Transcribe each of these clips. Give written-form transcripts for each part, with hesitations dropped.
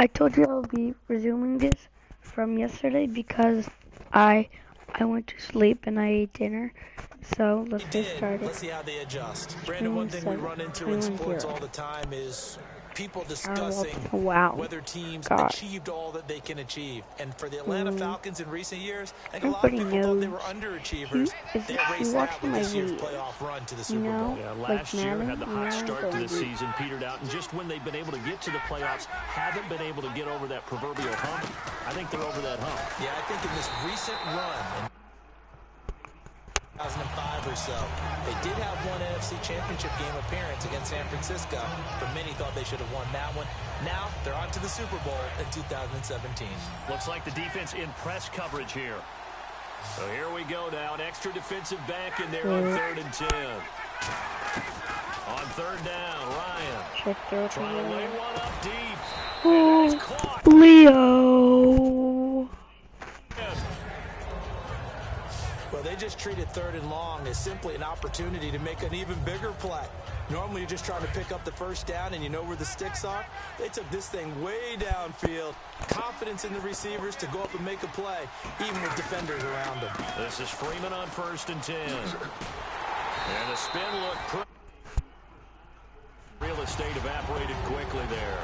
I told you I'll be resuming this from yesterday because I went to sleep and I ate dinner. So let's get started. Let's see how they adjust. Brandon, one thing we run into in sports all the time is people discussing whether teams achieved all that they can achieve. And for the Atlanta Falcons in recent years, I think a lot of people thought they were underachievers. They erased that with this year's playoff run to the Super Bowl. Yeah, last year had the hot start to the season, petered out, and just when they've been able to get to the playoffs, haven't been able to get over that proverbial hump. I think they're over that hump. Yeah, I think in this recent run, 2005 or so, they did have one NFC Championship game appearance against San Francisco, but many thought they should have won that one. Now they're on to the Super Bowl in 2017. Looks like the defense in press coverage here. So here we go now, an extra defensive back in there on 3rd and 10. On 3rd down, Ryan trying to lay one up deep. And it's caught. Leo. Well, they just treated 3rd and long as simply an opportunity to make an even bigger play. Normally, you're just trying to pick up the first down and you know where the sticks are. They took this thing way downfield. Confidence in the receivers to go up and make a play, even with defenders around them. This is Freeman on 1st and 10. And the spin look. Real estate evaporated quickly there.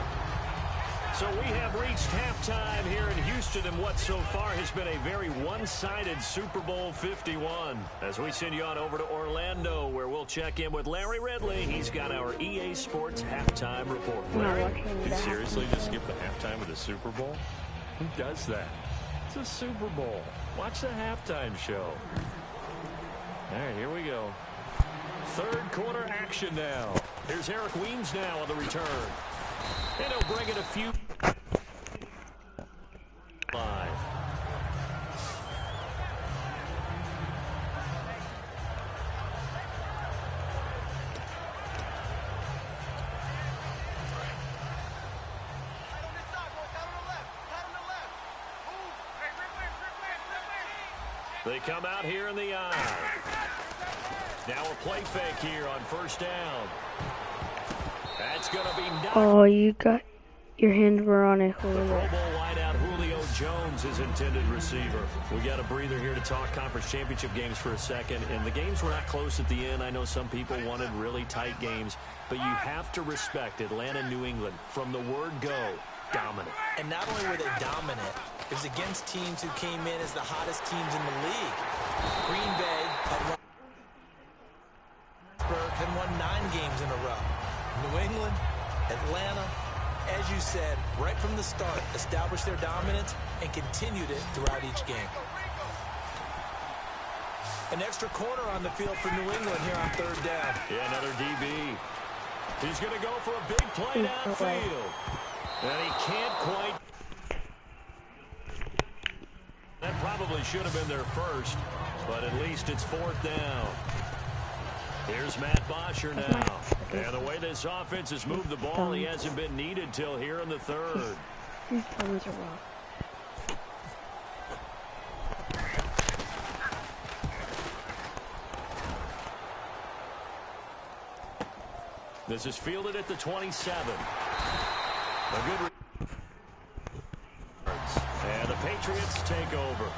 So we have reached halftime here in Houston in what so far has been a very one-sided Super Bowl 51. As we send you on over to Orlando, where we'll check in with Larry Ridley. He's got our EA Sports halftime report. Larry, you seriously just skip the halftime of the Super Bowl? Who does that? It's a Super Bowl. Watch the halftime show. All right, here we go. 3rd quarter action now. Here's Eric Weems now on the return. And he'll bring it a few live. They come out here in the eye. Now a play fake here on 1st down. That's going to be nice. Oh, you got your hands were on it. The Pro Bowl wideout Julio Jones is intended receiver. We got a breather here to talk conference championship games for a second, and the games were not close at the end. I know some people wanted really tight games, but you have to respect Atlanta, New England. From the word go, dominant. And not only were they dominant, it was against teams who came in as the hottest teams in the league. Green Bay had won 9 games in a row. New England, Atlanta, as you said, right from the start, established their dominance and continued it throughout each game. An extra corner on the field for New England here on 3rd down. Yeah, another DB. He's going to go for a big play downfield. And he can't quite. That probably should have been their first, but at least it's 4th down. Here's Matt Bosher now. And the way this offense has moved the ball, he hasn't been needed till here in the 3rd. These thumbs are wrong. This is fielded at the 27. A good. And the Patriots take over.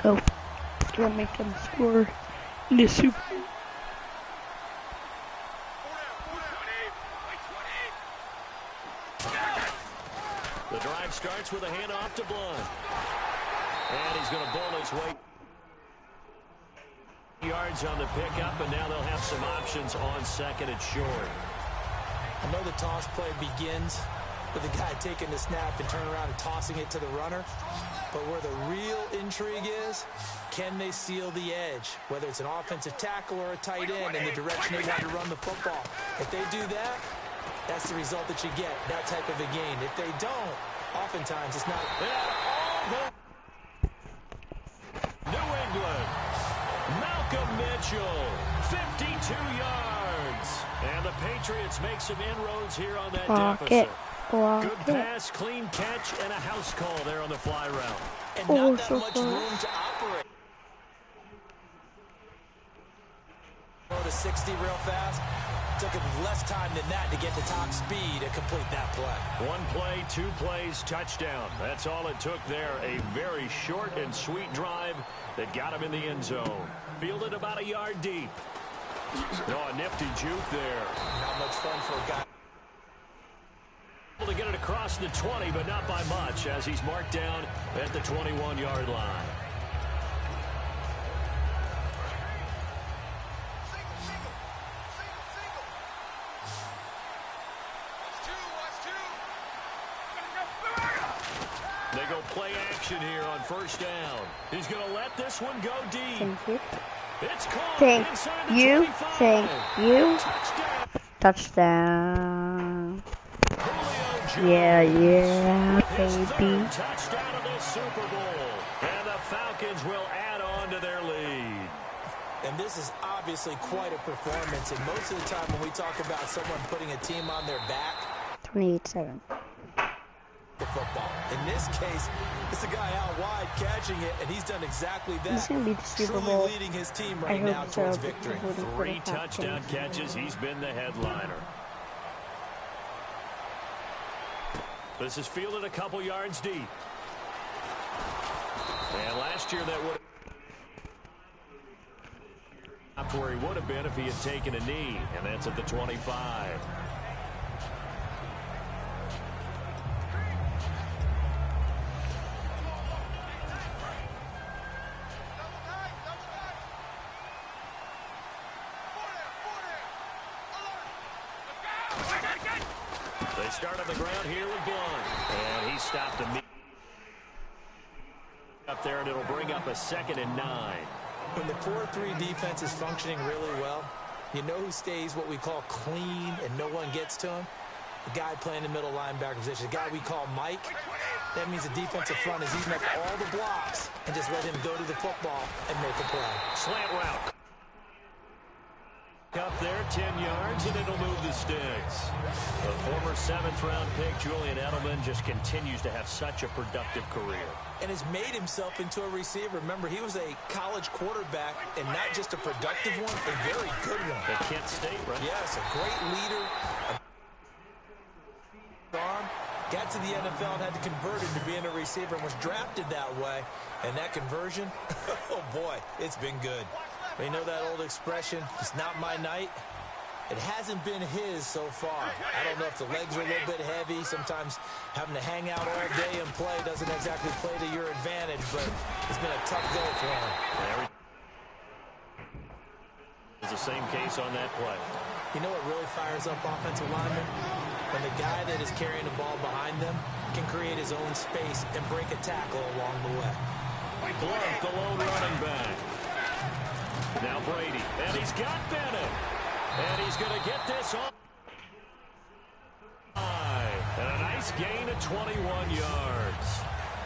Go. We'll make them score in the Super Bowl. The drive starts with a handoff to Blunt. And he's going to bowl his way. Yards on the pickup, and now they'll have some options on 2nd and short. I know the toss play begins with the guy taking the snap and turning around and tossing it to the runner. But where the real intrigue is, can they seal the edge? Whether it's an offensive tackle or a tight end in the direction they want to run the football. If they do that, that's the result that you get, that type of a gain. If they don't, oftentimes it's not. New England. Malcolm Mitchell, 52 yards. And the Patriots make some inroads here on that deficit. Good pass, clean catch, and a house call there on the fly route. And not that much room to operate. Go to 60 real fast. Took him less time than that to get to top speed and complete that play. 1 play, 2 plays, touchdown. That's all it took there. A very short and sweet drive that got him in the end zone. Fielded about a yard deep. Oh, a nifty juke there. Not much fun for a guy. Able to get it across the 20, but not by much, as he's marked down at the 21-yard line. They go play action here on first down. He's going to let this one go deep. Thank you. It's caught Thank inside the you. 25. Thank you. Touchdown. Touchdown. Yeah, yeah, His baby. third touchdown of the Super Bowl. And the Falcons will add on to their lead. And this is obviously quite a performance. And most of the time when we talk about someone putting a team on their back, 28-7. the football. In this case, it's a guy out wide catching it, and he's done exactly that. He's gonna be the Super Truly Bowl. leading his team I right hope now so, towards because victory. we're the 3 top touchdown 10. catches. He's been the headliner. This is fielded a couple yards deep. And last year that would up where he would have been if he had taken a knee, and that's at the 25. They start on the ground here with Blunt. And he stopped immediately up there, and it'll bring up a 2nd and 9. When the 4-3 defense is functioning really well, you know who stays what we call clean and no one gets to him? The guy playing the middle linebacker position, the guy we call Mike. That means the defensive front is eating up all the blocks and just let him go to the football and make a play. Slant route. Up there, 10 yards, and it'll move the sticks. The former 7th-round pick, Julian Edelman, just continues to have such a productive career. And has made himself into a receiver. Remember, he was a college quarterback, and not just a productive one, a very good one. At Kent State, right? Yes, a great leader. Arm. Got to the NFL and had to convert into being a receiver and was drafted that way. And that conversion, oh boy, it's been good. You know that old expression, it's not my night? It hasn't been his so far. I don't know if the legs are a little bit heavy. Sometimes having to hang out all day and play doesn't exactly play to your advantage, but it's been a tough go for him. It's the same case on that play. You know what really fires up offensive linemen? When the guy that is carrying the ball behind them can create his own space and break a tackle along the way. Blunt, the lone running back. Now Brady, and he's got Bennett. And he's going to get this on. And a nice gain of 21 yards.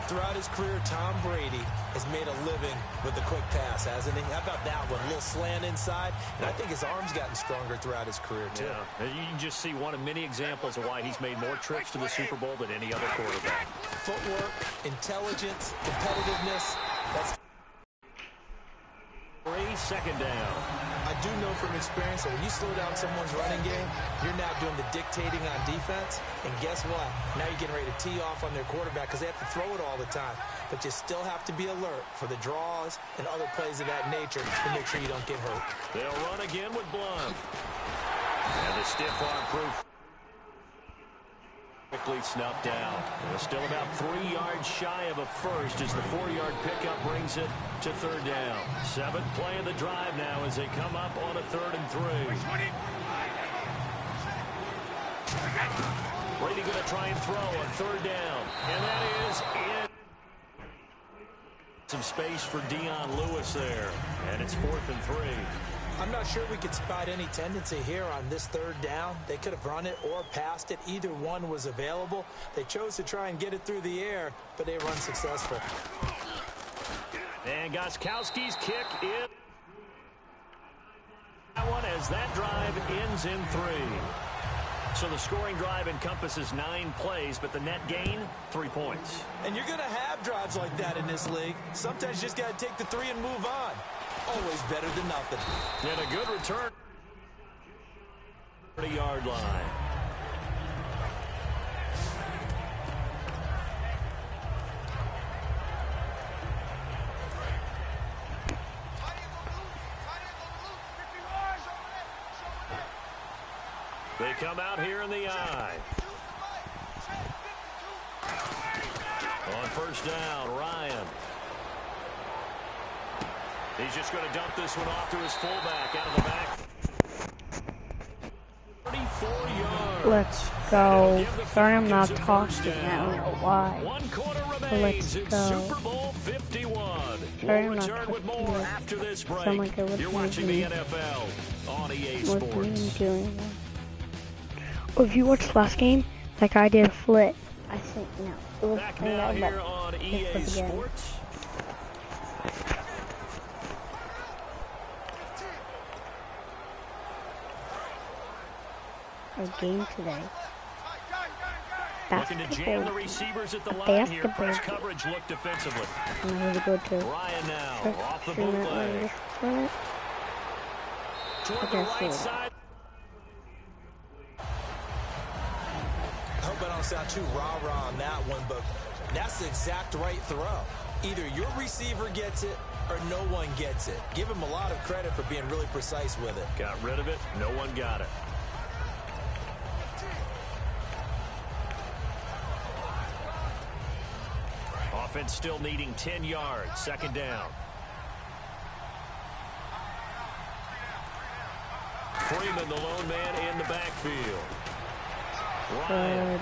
Throughout his career, Tom Brady has made a living with the quick pass, hasn't he? How about that one? A little slant inside. And I think his arm's gotten stronger throughout his career, too. Yeah. You can just see one of many examples of why he's made more trips to the Super Bowl than any other quarterback. Footwork, intelligence, competitiveness. That's 2nd down. I do know from experience that when you slow down someone's running game, you're now doing the dictating on defense. And guess what? Now you're getting ready to tee off on their quarterback because they have to throw it all the time. But you still have to be alert for the draws and other plays of that nature to make sure you don't get hurt. They'll run again with Blunt. And the stiff arm proof. Quickly snuffed out. They're still about 3 yards shy of a first as the 4-yard pickup brings it to 3rd down. 7th play of the drive now as they come up on a 3rd and 3. Brady going to try and throw on 3rd down. And that is it. Some space for Dion Lewis there. And it's 4th and 3. I'm not sure we could spot any tendency here on this 3rd down. They could have run it or passed it. Either one was available. They chose to try and get it through the air, but they were unsuccessful. And Gostkowski's kick in. That one as that drive ends in 3. So the scoring drive encompasses 9 plays, but the net gain, 3 points. And you're going to have drives like that in this league. Sometimes you just got to take the 3 and move on. Always better than nothing. And a good return. 30-yard line. They come out here in the eye. On first down, Ryan. He's just going to dump this one off to his fullback out of the back. 34 yards. Let's go. Sorry I'm not talking. I don't know why. 1 quarter But remains. let's It's go. Super Bowl 51. Sorry We'll I'm not return with talking. more after this break. Sound like I was You're watching the moving. NFL on EA What Sports. I'm doing. Oh, if you watched last game, that guy did a flip. I think no. It was Back now but here on EA flip again. Sports. Our game today. Looking to jam the receivers at the line here. Press coverage look defensively. I'm going to go to Ryan now off the stream it bootleg. later. Toward the Okay, right so- side. I hope I don't sound too rah-rah on that one, but that's the exact right throw. Either your receiver gets it or no one gets it. Give him a lot of credit for being really precise with it. Got rid of it. No one got it. Offense still needing 10 yards. Second down. Freeman, the lone man in the backfield. Ryan.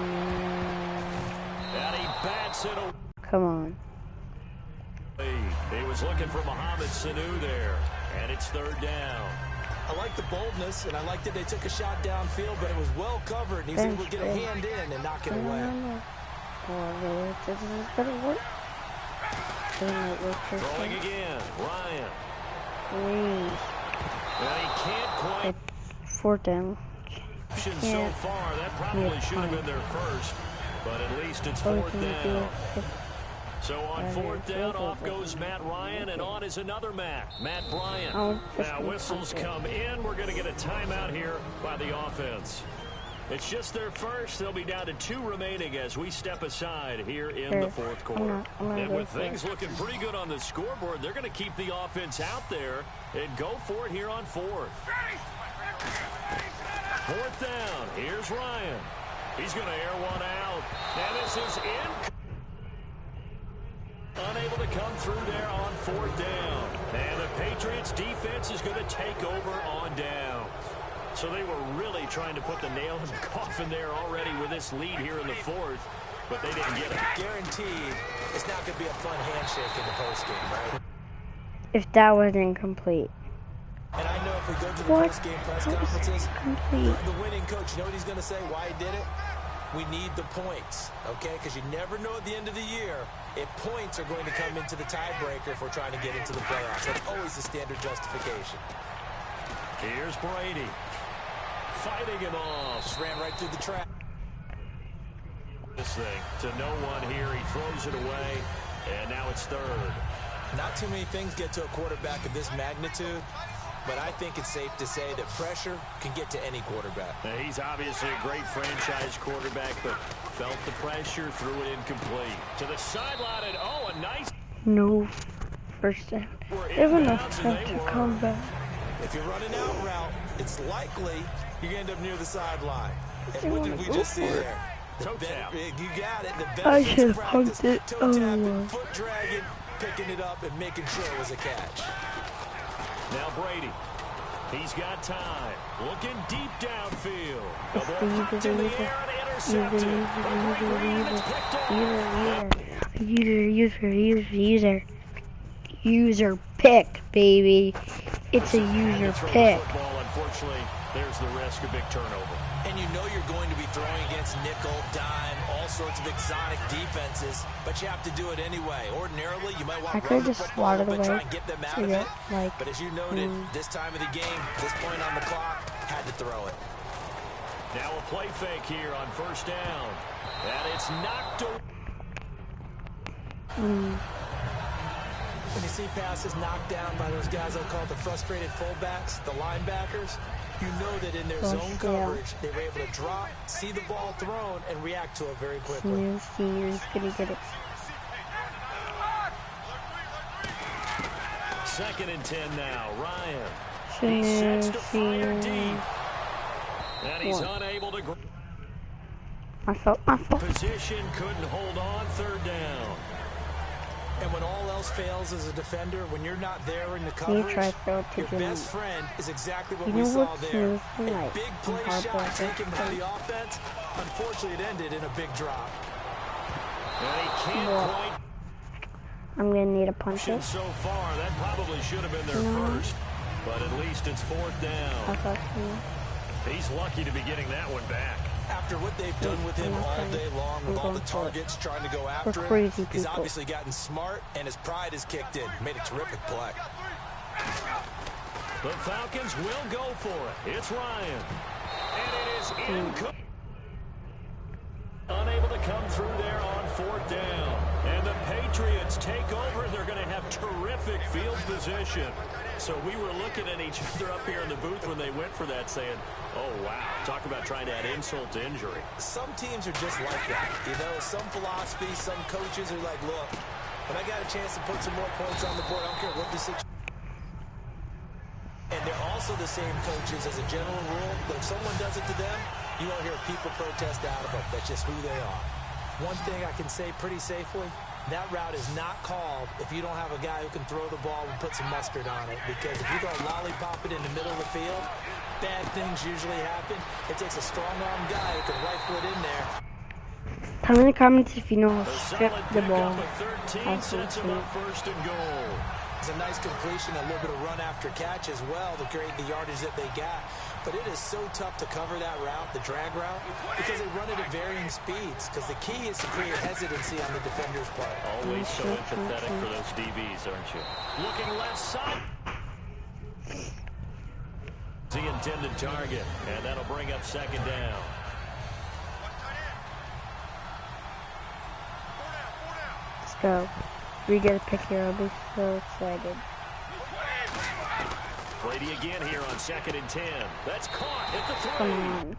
And he bats it away. Come on. He was looking for Mohamed Sanu there. And it's third down. I like the boldness, and I like that they took a shot downfield, but it was well covered, and he was able to get a hand in and knock it away. Oh, this is gonna work. Throwing again. Ryan. Please. And he can't quite. Fourth down. So far, that probably should have been their first, but at least it's fourth down. So on fourth down, off goes Matt Ryan, and on is another Matt Bryant. Now whistles come in. We're going to get a timeout here by the offense. It's just their first. They'll be down to 2 remaining as we step aside here in the fourth quarter. And with things looking pretty good on the scoreboard, they're going to keep the offense out there and go for it here on fourth. Fourth down. Here's Ryan. He's going to air one out. And this is in. Unable to come through there on fourth down. And the Patriots defense is going to take over on down. So they were really trying to put the nail in the coffin there already with this lead here in the fourth, but they didn't get it. Guaranteed, it's not going to be a fun handshake in the postgame, right? If that was incomplete. And I know if we go to the postgame press conferences, Complete. the winning coach, you know what he's going to say, why he did it? We need the points, okay? Because you never know at the end of the year if points are going to come into the tiebreaker if we're trying to get into the playoffs. That's always the standard justification. Here's Brady. Fighting him off. Just ran right through the trap. This thing to no one here. He throws it away, and now it's third. Not too many things get to a quarterback of this magnitude, but I think it's safe to say that pressure can get to any quarterback. Now, he's obviously a great franchise quarterback, but felt the pressure, threw it incomplete. To the sideline, and oh, a nice... No. First down. They have enough time to come back. If you're running out route, it's likely you're going to end up near the sideline. And what did we just see there? You got it. The I should have practice. hugged it. Toe Oh, tapping, my. foot dragging, picking it up, and making sure it was a catch. Now Brady. He's got time. Looking deep downfield. The ball popped in the air and intercepted. User pick, baby. It's a user pick. Football, unfortunately, there's the risk of big turnover. And you know you're going to be throwing against nickel, dime, all sorts of exotic defenses, but you have to do it anyway. Ordinarily, you might want to run the football, but try and get them out of it. But as you noted, this time of the game, this point on the clock, had to throw it. Now a play fake here on first down. And it's knocked away. When you see passes knocked down by those guys I'll call the frustrated fullbacks, the linebackers, you know that in their zone coverage, they were able to drop, see the ball thrown, and react to it very quickly. Senior's gonna get it. 2nd and 10 now. Ryan. Senior, He sets to fire senior. deep. And he's unable to. My fault. Position couldn't hold on. 3rd down. And when all else fails as a defender, when you're not there in the coverage, your best friend is exactly what we saw there. A big play shot taken by the offense. Unfortunately, it ended in a big drop. And he can't quite. I'm gonna need a punch. So far, that probably should have been their first, but at least it's 4th down. He's lucky to be getting that one back. After what they've done with him all day long, with all the targets trying to go after him, he's obviously gotten smart, and his pride has kicked in. Made a terrific play. The Falcons will go for it. It's Ryan. And it is incomplete. Unable to come through there on 4th down. And the Patriots take over. They're going to have terrific field position. So we were looking at each other up here in the booth when they went for that saying, oh, wow, talk about trying to add insult to injury. Some teams are just like that. You know, some philosophy, some coaches are like, look, when I got a chance to put some more points on the board, I don't care what the situation. And they're also the same coaches as a general rule, but if someone does it to them, you won't hear people protest out of them. That's just who they are. One thing I can say pretty safely, that route is not called if you don't have a guy who can throw the ball and put some mustard on it. Because if you go lollipop it in the middle of the field, bad things usually happen. It takes a strong-arm guy who can rifle it in there. Tell me in the comments if you know how to strip the ball. Sets him up 1st and goal. It's a nice completion, a little bit of run after catch as well to create the yardage that they got. But it is so tough to cover that route, the drag route, because they run it at varying speeds. Because the key is to create hesitancy on the defender's part. Always so empathetic for those DBs, aren't you? Looking left side. The intended target, and that'll bring up 2nd down. Let's go. We get a pick here. I'll be so excited. Brady again here on 2nd and 10. That's caught at the 3. Come on.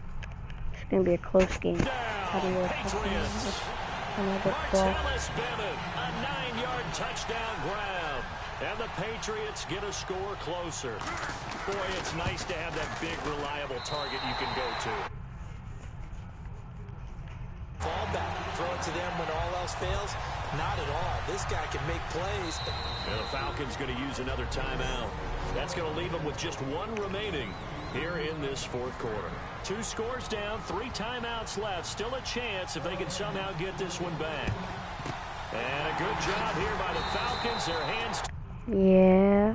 It's going to be a close game. How do you Patriots. Martellus Bennett, a 9-yard touchdown grab. And the Patriots get a score closer. Boy, it's nice to have that big, reliable target you can go to. Fall back, throw it to them when all else fails. Not at all. This guy can make plays. And the Falcons going to use another timeout. That's going to leave them with just 1 remaining here in this 4th quarter. 2 scores down, 3 timeouts left. Still a chance if they can somehow get this one back. And a good job here by the Falcons. Their hands. Yeah.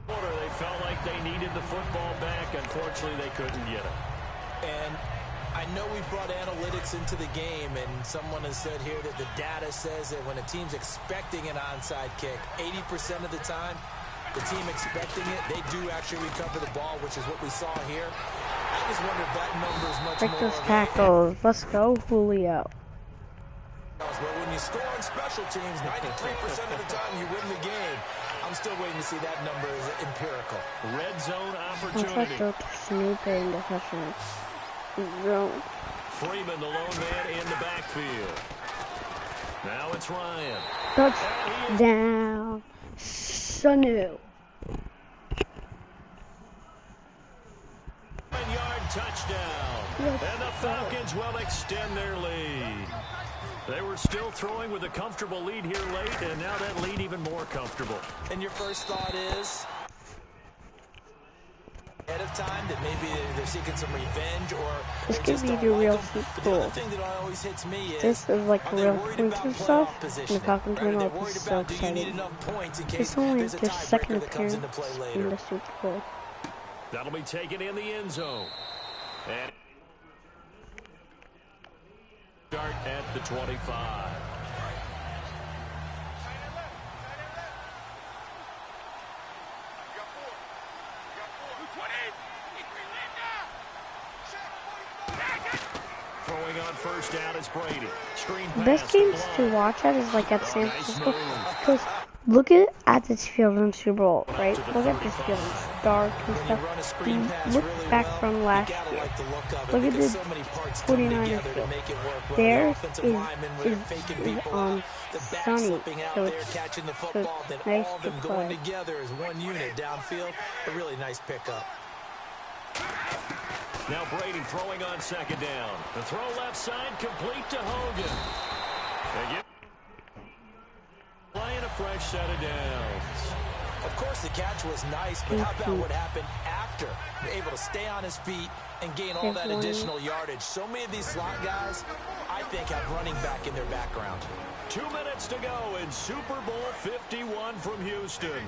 They felt like they needed the football back. Unfortunately, they couldn't get it. And I know we've brought analytics into the game, and someone has said here that the data says that when a team's expecting an onside kick, 80% of the time, the team expecting it, they do actually recover the ball, which is what we saw here. I just wonder if that number is much Break more. those tackles. Let's go, Julio. Well, when you score on special teams, 93% of the time you win the game. I'm still waiting to see that number as empirical. Red zone Let's opportunity. go to Snoop in the session. Zone. Freeman, the lone man in the backfield. Now it's Ryan. Touchdown. Sanu. 1-yard touchdown. And the Falcons will extend their lead. They were still throwing with a comfortable lead here late, and now that lead even more comfortable. And your first thought is ahead of time that maybe they're seeking some revenge, or This they could just be don't the like real them. But the school. other thing that always hits me is, This is like are they real worried winter about stuff. playoff And the positioning? Falcons Right? Are win they all. worried This is so about do you need exciting. enough points in It's case only there's a their second tiebreaker that comes into appearance play in later? the Super Bowl. That'll be taken in the end zone. And start at the 25. Throwing on first down is Brady. Screen pass. Best games to watch at is like at San Francisco. Because look at this field in Super Bowl, right? Look at this field. dark and When stuff. you run a screen pass Look really back well, from you last gotta year. like the look of it Look at because the so many parts come 49ers together to field. make it work well. The Theirs offensive is linemen where they're faking people out, the back sunny, slipping out so there, catching the so football, it's then nice all of to them going play. together as one unit downfield. A really nice pickup. Now Brady throwing on second down. The throw left side complete to Hogan. They get playing a fresh set of downs. Of course, the catch was nice, but how about what happened after? Able to stay on his feet and gain all that additional yardage. So many of these slot guys, I think, have running back in their background. 2 minutes to go in Super Bowl 51 from Houston.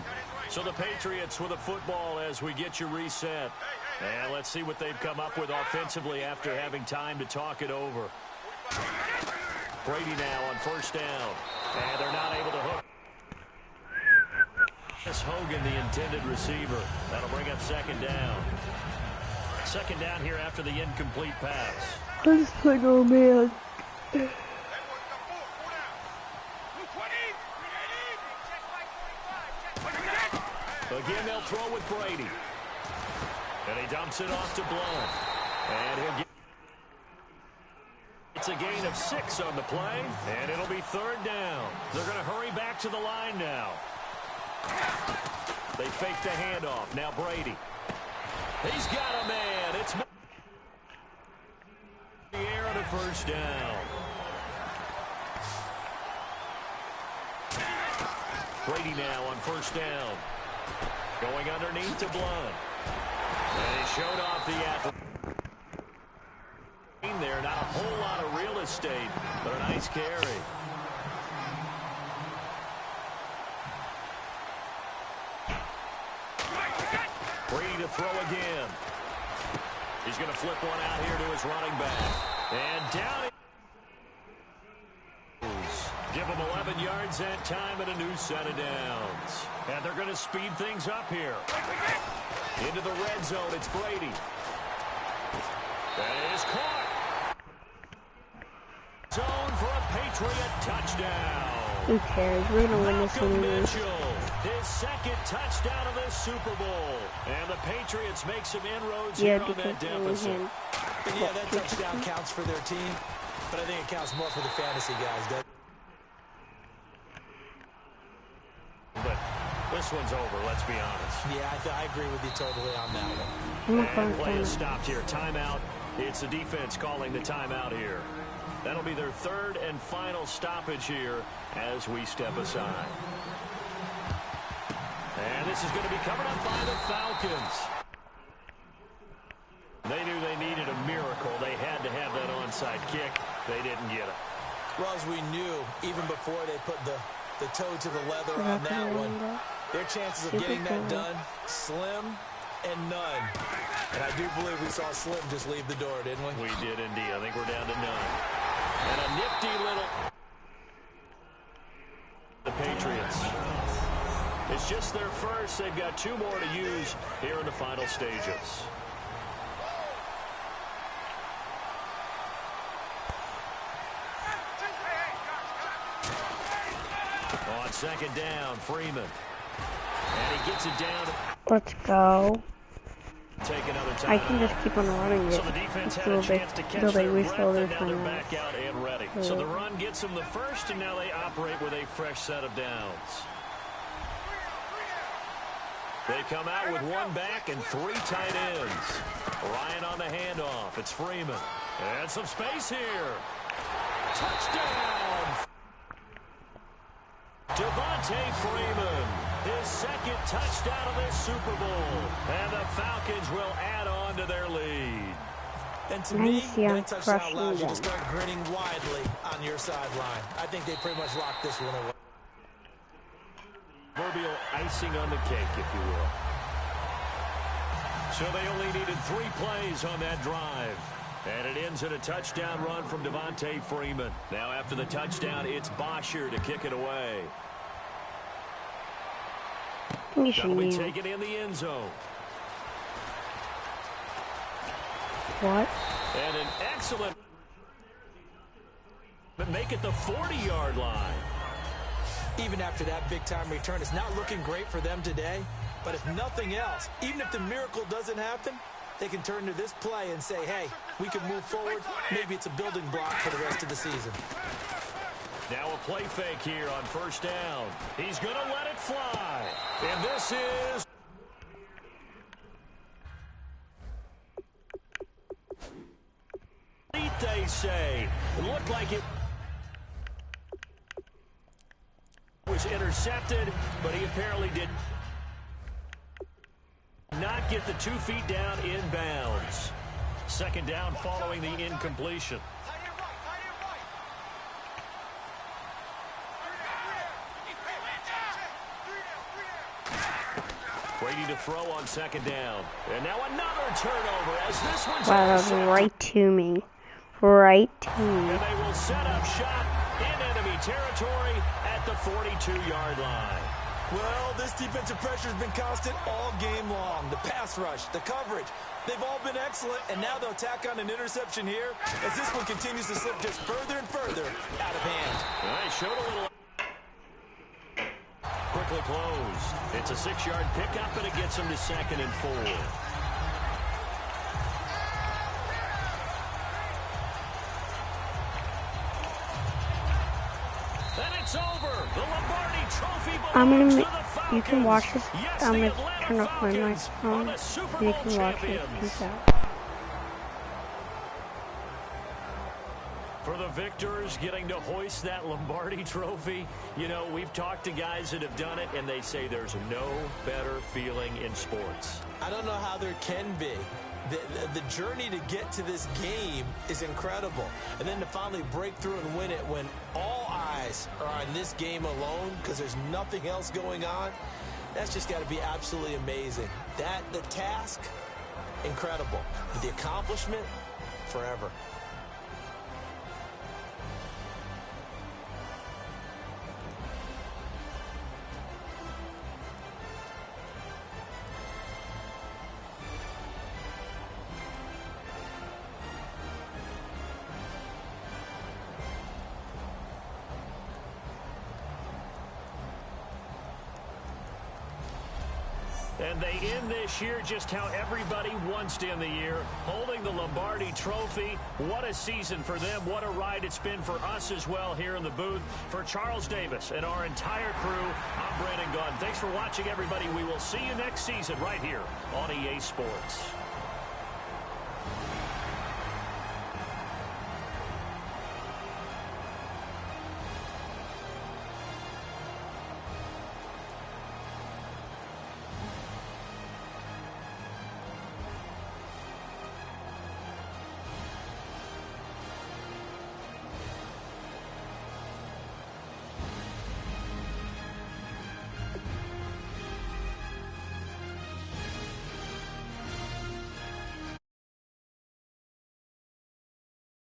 So the Patriots with a football as we get you reset. And let's see what they've come up with offensively after having time to talk it over. Brady now on first down. And they're not able to hook. It's Hogan, the intended receiver. That'll bring up second down. Second down here after the incomplete pass. I'm just like, oh man. Again, they'll throw with Brady. And he dumps it off to Blunt. And he'll get... It's a gain of 6 on the play, and it'll be third down. They're going to hurry back to the line now. They fake the handoff. Now Brady. He's got a man. It's the air on a first down. Brady now on first down. Going underneath to Blunt. And he showed off the athlete. There, not a whole lot of real estate, but a nice carry. Brady to throw again. He's going to flip one out here to his running back. And down he goes. Give him 11 yards that time and a new set of downs. And they're going to speed things up here. Into the red zone, it's Brady. That is caught. Zone for a Patriot touchdown. Who cares? We're going to win this Malcolm one. Mitchell, his second touchdown of this Super Bowl. And the Patriots make some inroads here on that deficit. And yeah, that touchdown counts for their team, but I think it counts more for the fantasy guys, doesn't it? But this one's over, let's be honest. Yeah, I agree with you totally on that one. And play is stopped here. Timeout. It's the defense calling the timeout here. That'll be their third and final stoppage here as we step aside. And this is going to be covered up by the Falcons. They knew they needed a miracle. They had to have that onside kick. They didn't get it. Well, as we knew, even before they put the toe to the leather on that one, their chances of getting that done, slim and none. And I do believe we saw Slim just leave the door, didn't we? We did indeed. I think we're down to none. And a nifty little... The Patriots. It's just their first. They've got 2 more to use here in the final stages. On second down, Freeman. And he gets it down. Let's go. Take another time. I can just keep on running it So the defense had until a chance to catch they their whistle breath, their and now they're time. back out and ready. So the run gets them the first, and now they operate with a fresh set of downs. They come out with 1 back and 3 tight ends. Ryan on the handoff. It's Freeman. And some space here. Touchdown! Devontae Freeman. His second touchdown of this Super Bowl. And the Falcons will add on to their lead. And to me, that touchdown allows you to start grinning widely on your sideline. I think they pretty much locked this one away. Proverbial icing on the cake, if you will. So they only needed 3 plays on that drive. And it ends in a touchdown run from Devontae Freeman. Now after the touchdown, it's Bosher to kick it away. That'll be taken in the end zone. What? And an excellent... But make it the 40-yard line. Even after that big-time return, it's not looking great for them today. But if nothing else, even if the miracle doesn't happen, they can turn to this play and say, hey, we can move forward. Maybe it's a building block for the rest of the season. Now a play fake here on first down. He's going to let it fly. And this is... they say. It looked like it was intercepted, but he apparently did not get the 2 feet down in bounds. Second down following the incompletion. Brady to throw on second down. And now another turnover as this one's wow, that was right to me. Right to me. And they will set up shop in enemy territory at the 42-yard line. Well, this defensive pressure has been constant all game long. The pass rush, the coverage, they've all been excellent, and now they'll tack on an interception here as this one continues to slip just further and further out of hand. Well, they showed a little... quickly closed. It's a 6-yard pickup, and it gets them to 2nd and 4. And it's over. The Lombardi Trophy belongs to the Falcons. You can watch this. Yes, I'm the gonna Atlanta turn off my Falcons are microphone. the Super So you Bowl can watch it. champions. Peace out. For the victors getting to hoist that Lombardi Trophy, you know, we've talked to guys that have done it, and they say there's no better feeling in sports. I don't know how there can be. The journey to get to this game is incredible. And then to finally break through and win it when all eyes are on this game alone because there's nothing else going on, that's just got to be absolutely amazing. The task, incredible. But the accomplishment, forever. And they end this year just how everybody wants to end the year, holding the Lombardi Trophy. What a season for them. What a ride it's been for us as well here in the booth. For Charles Davis and our entire crew, I'm Brandon Gunn. Thanks for watching, everybody. We will see you next season right here on EA Sports.